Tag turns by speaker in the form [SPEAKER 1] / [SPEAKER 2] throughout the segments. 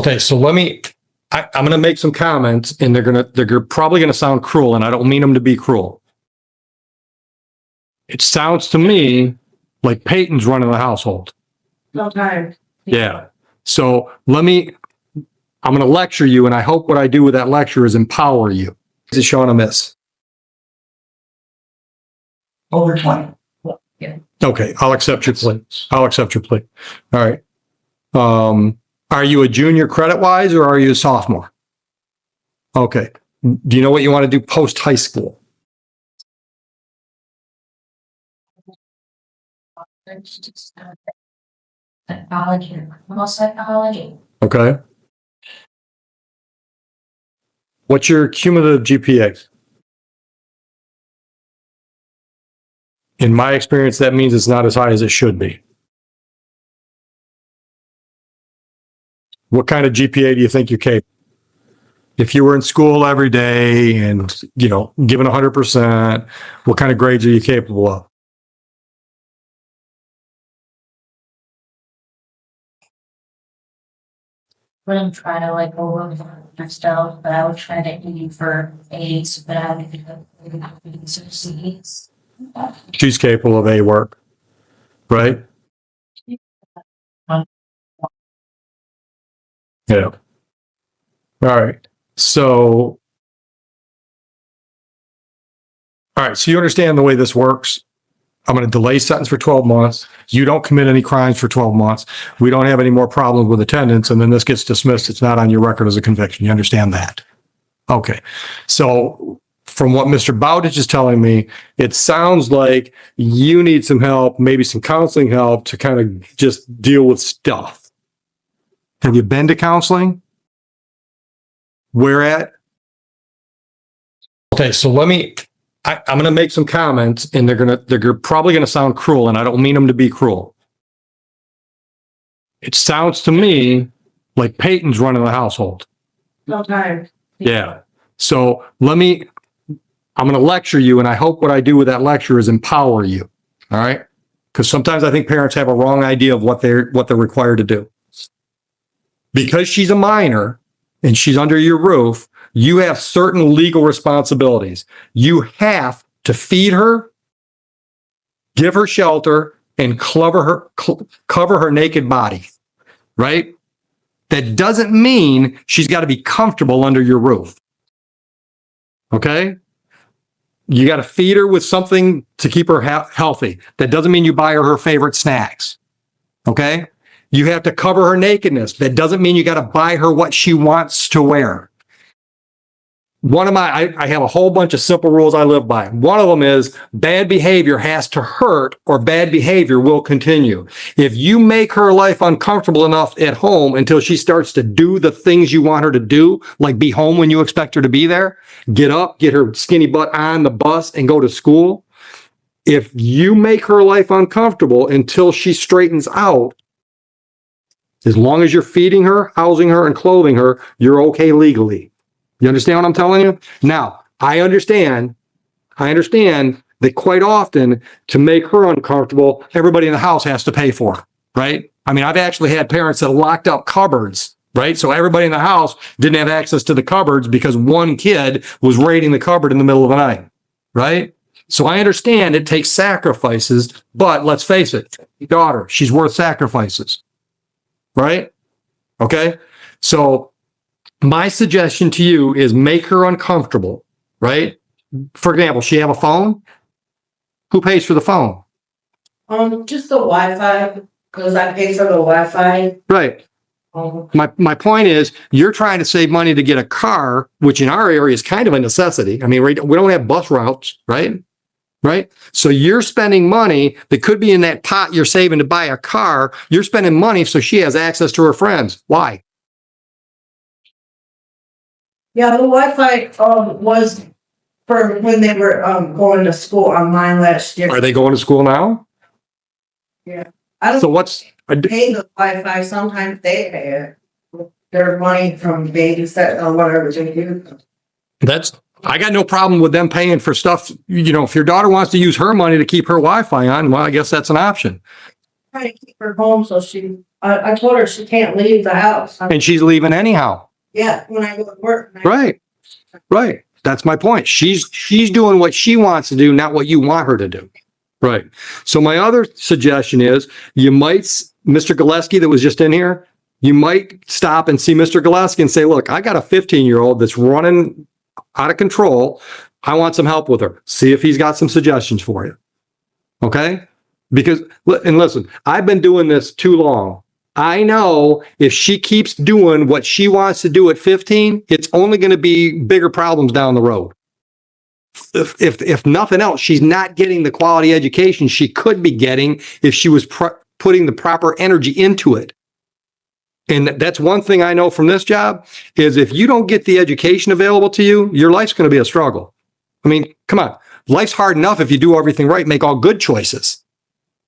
[SPEAKER 1] Okay, so I'm going to make some comments and they're probably going to sound cruel, and I don't mean them to be cruel. It sounds to me like Peyton's running the household.
[SPEAKER 2] Sometimes.
[SPEAKER 1] Yeah. So I'm going to lecture you, and I hope what I do with that lecture is empower you. Is it showing a miss?
[SPEAKER 2] Over 20.
[SPEAKER 1] Okay, I'll accept your plea. I'll accept your plea. All right. Are you a junior credit-wise, or are you a sophomore? Okay. Do you know what you want to do post-high school?
[SPEAKER 2] Psychology, almost psychology.
[SPEAKER 1] Okay. What's your cumulative GPA? In my experience, that means it's not as high as it should be. What kind of GPA do you think you're capable? If you were in school every day and, given 100%, what kind of grades are you capable of?
[SPEAKER 2] Wouldn't try to over myself, but I would try to aim for A's, but I would be C's.
[SPEAKER 1] She's capable of A work, right? Yeah. All right. So you understand the way this works. I'm going to delay sentence for 12 months. You don't commit any crimes for 12 months. We don't have any more problems with attendance, and then this gets dismissed. It's not on your record as a conviction. You understand that? Okay. So from what Mr. Bowditch is telling me, it sounds like you need some help, maybe some counseling help to kind of just deal with stuff. Have you been to counseling? Where at? Okay, so I'm going to make some comments, and they're probably going to sound cruel, and I don't mean them to be cruel. It sounds to me like Peyton's running the household.
[SPEAKER 2] Sometimes.
[SPEAKER 1] Yeah. So I'm going to lecture you, and I hope what I do with that lecture is empower you. All right? Because sometimes I think parents have a wrong idea of what they're required to do. Because she's a minor and she's under your roof, you have certain legal responsibilities. You have to feed her, give her shelter, and cover her naked body, right? That doesn't mean she's got to be comfortable under your roof. Okay? You got to feed her with something to keep her healthy. That doesn't mean you buy her favorite snacks. Okay? You have to cover her nakedness. That doesn't mean you got to buy her what she wants to wear. I have a whole bunch of simple rules I live by. One of them is bad behavior has to hurt or bad behavior will continue. If you make her life uncomfortable enough at home until she starts to do the things you want her to do, like be home when you expect her to be there, get up, get her skinny butt on the bus and go to school. If you make her life uncomfortable until she straightens out, as long as you're feeding her, housing her, and clothing her, you're okay legally. You understand what I'm telling you? Now, I understand that quite often to make her uncomfortable, everybody in the house has to pay for it, right? I mean, I've actually had parents that locked up cupboards, right? So everybody in the house didn't have access to the cupboards because one kid was raiding the cupboard in the middle of the night, right? So I understand it takes sacrifices, but let's face it, your daughter, she's worth sacrifices, right? Okay? So my suggestion to you is make her uncomfortable, right? For example, she have a phone? Who pays for the phone?
[SPEAKER 2] Just the Wi-Fi, because I pay for the Wi-Fi.
[SPEAKER 1] Right. My point is, you're trying to save money to get a car, which in our area is kind of a necessity. I mean, we don't have bus routes, right? Right? So you're spending money that could be in that pot you're saving to buy a car. You're spending money so she has access to her friends. Why?
[SPEAKER 2] Yeah, the Wi-Fi was for when they were going to school online last year.
[SPEAKER 1] Are they going to school now?
[SPEAKER 2] Yeah. I don't
[SPEAKER 1] So what's
[SPEAKER 2] pay the Wi-Fi. Sometimes they pay it. Their money from babysit or whatever they do.
[SPEAKER 1] I got no problem with them paying for stuff. If your daughter wants to use her money to keep her Wi-Fi on, well, I guess that's an option.
[SPEAKER 2] Try to keep her home so she
[SPEAKER 3] I told her she can't leave the house.
[SPEAKER 1] And she's leaving anyhow.
[SPEAKER 3] Yeah, when I go to work.
[SPEAKER 1] Right. Right. That's my point. She's doing what she wants to do, not what you want her to do. Right. So my other suggestion is you might, Mr. Gillespie that was just in here, you might stop and see Mr. Gillespie and say, look, I got a 15-year-old that's running out of control. I want some help with her. See if he's got some suggestions for you. Okay? Because, and listen, I've been doing this too long. I know if she keeps doing what she wants to do at 15, it's only going to be bigger problems down the road. If nothing else, she's not getting the quality education she could be getting if she was putting the proper energy into it. And that's one thing I know from this job is if you don't get the education available to you, your life's going to be a struggle. I mean, come on. Life's hard enough if you do everything right, make all good choices.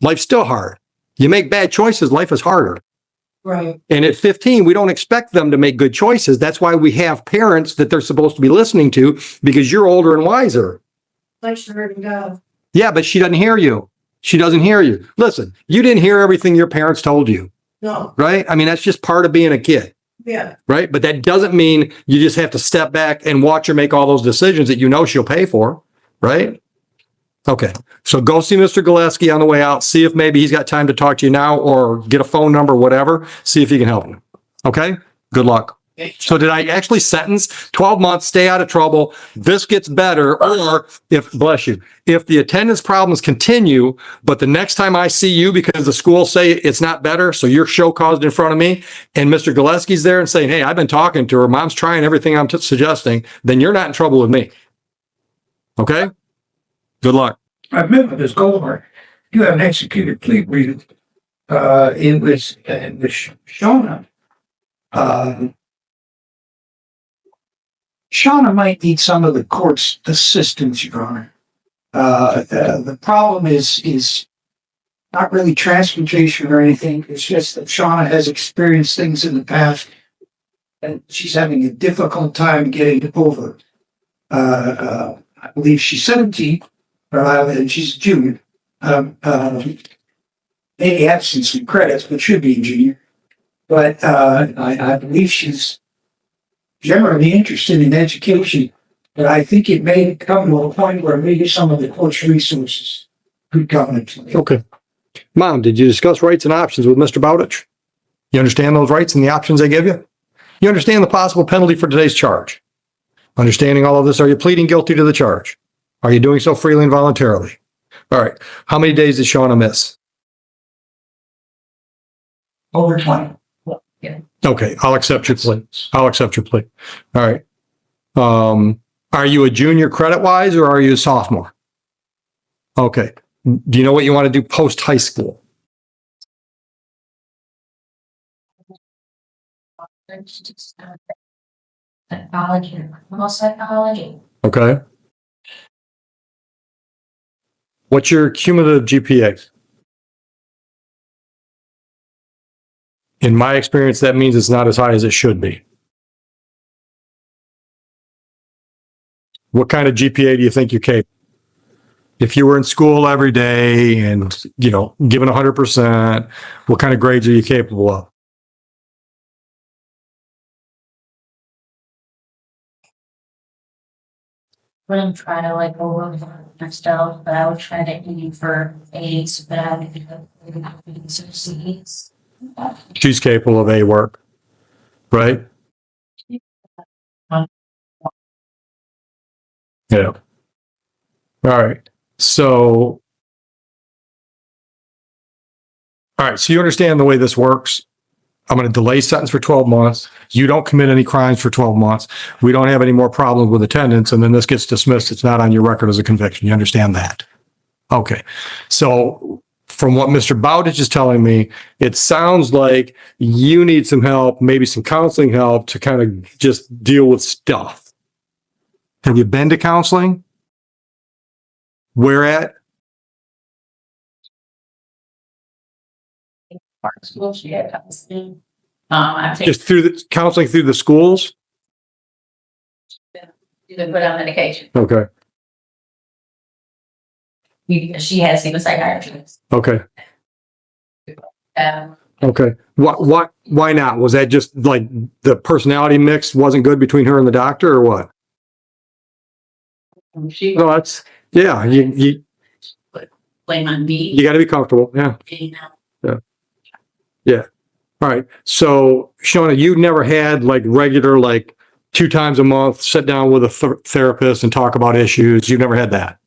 [SPEAKER 1] Life's still hard. You make bad choices, life is harder.
[SPEAKER 3] Right.
[SPEAKER 1] And at 15, we don't expect them to make good choices. That's why we have parents that they're supposed to be listening to because you're older and wiser.
[SPEAKER 3] Thanks for her to go.
[SPEAKER 1] Yeah, but she doesn't hear you. She doesn't hear you. Listen, you didn't hear everything your parents told you,
[SPEAKER 3] No,
[SPEAKER 1] right? I mean, that's just part of being a kid,
[SPEAKER 3] yeah,
[SPEAKER 1] right? But that doesn't mean you just have to step back and watch her make all those decisions that you know she'll pay for, right? Okay, so go see Mr. Gillespie on the way out. See if maybe he's got time to talk to you now or get a phone number, whatever. See if he can help you. Okay, good luck. So did I actually sentence 12 months, stay out of trouble, this gets better, or if, bless you, if the attendance problems continue, but the next time I see you because the school say it's not better, so you're show caused in front of me, and Mr. Gillespie's there and saying, hey, I've been talking to her, mom's trying everything I'm suggesting, then you're not in trouble with me. Okay? Good luck.
[SPEAKER 4] I remember this Goldberg. You have an executed plea agreement. It was Shauna. Shauna might need some of the court's assistance, Your Honor. The problem is not really transportation or anything. It's just that Shauna has experienced things in the past, and she's having a difficult time getting over. I believe she's 17. And she's a junior. Maybe absent some credits, but should be a junior. But I believe she's generally interested in education. But I think it may come to a point where maybe some of the court's resources could come into play.
[SPEAKER 1] Okay. Mom, did you discuss rights and options with Mr. Bowditch? You understand those rights and the options they give you? You understand the possible penalty for today's charge? Understanding all of this, are you pleading guilty to the charge? Are you doing so freely and voluntarily? All right. How many days did Shauna miss?
[SPEAKER 4] Over 20.
[SPEAKER 1] Okay, I'll accept your plea. I'll accept your plea. All right. Are you a junior credit-wise or are you a sophomore? Okay. Do you know what you want to do post-high school?
[SPEAKER 2] Psychology, almost psychology.
[SPEAKER 1] Okay. What's your cumulative GPA? In my experience, that means it's not as high as it should be. What kind of GPA do you think you're capable? If you were in school every day and, given 100%, what kind of grades are you capable of?
[SPEAKER 2] Wouldn't try to like over myself, but I would try to aim for A's, but I would be some C's.
[SPEAKER 1] She's capable of A work, right? Yeah. All right. So you understand the way this works. I'm going to delay sentence for 12 months. You don't commit any crimes for 12 months. We don't have any more problems with attendance, and then this gets dismissed. It's not on your record as a conviction. You understand that? Okay. So from what Mr. Bowditch is telling me, it sounds like you need some help, maybe some counseling help to kind of just deal with stuff. Have you been to counseling? Where at?
[SPEAKER 2] Part school, she had counseling. I take
[SPEAKER 1] Just through the counseling through the schools?
[SPEAKER 2] to put on medication.
[SPEAKER 1] Okay.
[SPEAKER 2] She has seen a psychiatrist.
[SPEAKER 1] Okay. Okay. Why not? Was that just like the personality mix wasn't good between her and the doctor or what?
[SPEAKER 2] She
[SPEAKER 1] No, that's, yeah, you
[SPEAKER 2] blame on me.
[SPEAKER 1] gotta be comfortable. Yeah.
[SPEAKER 2] You know,
[SPEAKER 1] All right. So Shauna, you never had like regular, like 2 times a month, sit down with a therapist and talk about issues. You've never had that.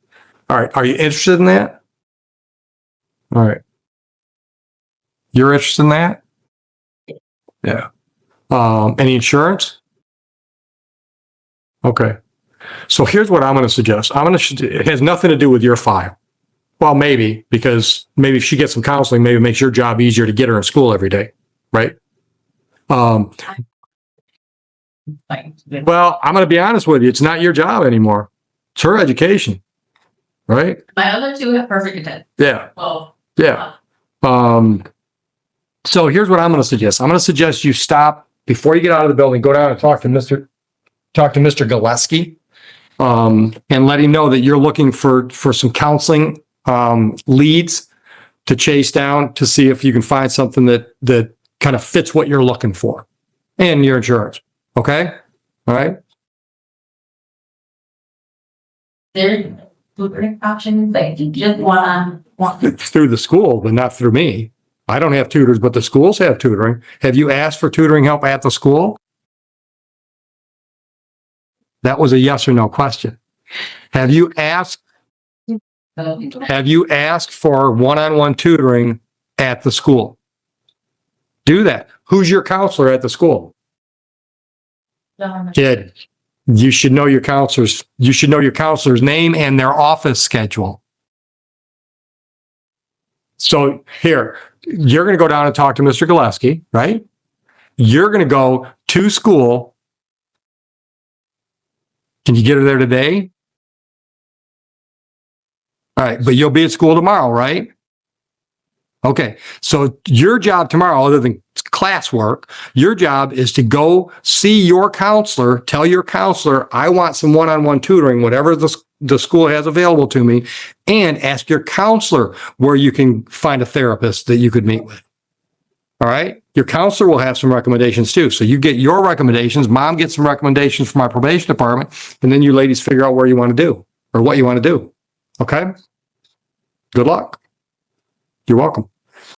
[SPEAKER 1] All right. Are you interested in that? All right. You're interested in that? Yeah. Any insurance? Okay. So here's what I'm going to suggest. It has nothing to do with your file. Well, maybe, because maybe if she gets some counseling, maybe it makes your job easier to get her in school every day. Right.
[SPEAKER 2] like,
[SPEAKER 1] Well, I'm going to be honest with you. It's not your job anymore. It's her education. Right.
[SPEAKER 2] my other two have perfect attendance.
[SPEAKER 1] Yeah.
[SPEAKER 2] Well,
[SPEAKER 1] Yeah. So here's what I'm going to suggest. I'm going to suggest you stop before you get out of the building, go down and talk to Mr. Gillespie, and let him know that you're looking for some counseling, leads to chase down to see if you can find something that kind of fits what you're looking for and your insurance. Okay. All right.
[SPEAKER 2] there's tutoring options, like you just want.
[SPEAKER 1] Through the school, but not through me. I don't have tutors, but the schools have tutoring. Have you asked for tutoring help at the school? That was a yes or no question. Have you asked for one-on-one tutoring at the school? Do that. Who's your counselor at the school? Kid, you should know your counselor's name and their office schedule. So here, you're going to go down and talk to Mr. Gillespie, right? You're going to go to school. Can you get her there today? All right, but you'll be at school tomorrow, right? Okay, so your job tomorrow, other than classwork, your job is to go see your counselor, tell your counselor, I want some one-on-one tutoring, whatever the school has available to me, and ask your counselor where you can find a therapist that you could meet with. All right, your counselor will have some recommendations too. So you get your recommendations, mom gets some recommendations from our probation department, and then you ladies figure out where you want to do or what you want to do. Okay? Good luck. You're welcome.